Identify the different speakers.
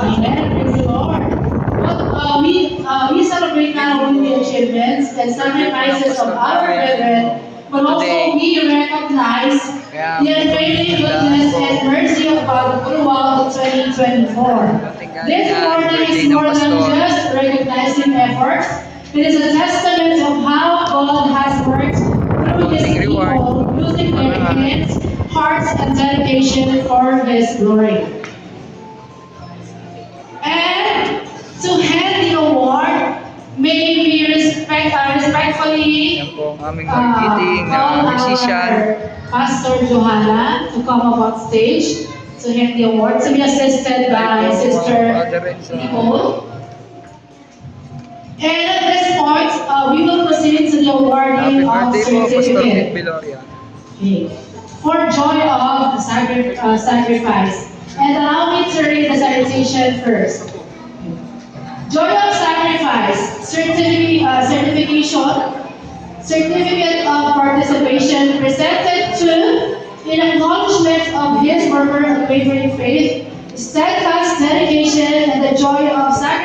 Speaker 1: Amen. Praise the Lord. We celebrate not only the achievements and sacrifices of our brethren, but also we recognize the unfailing goodness and mercy of God throughout 2024. This morning is more than just recognizing efforts. It is a testament of how God has worked through His people using their hands, hearts, and dedication for His glory. And to hand the award, may we respectfully
Speaker 2: Yan po ang aming magiting
Speaker 1: call
Speaker 2: musician.
Speaker 1: our Pastor Johanna to come up on stage to hand the award, to be assisted by Sister Nicole. And at this point, we will proceed to the
Speaker 2: Happy
Speaker 1: awarding of
Speaker 2: birthday po, Pastor
Speaker 1: certificate.
Speaker 2: Biloria.
Speaker 1: Okay. For joy of sacrifice. And allow me to read the salutation first. Joy of sacrifice, certificate of participation presented to in acknowledgement of his former unwavering faith, steadfast dedication, and the joy of sacrifice.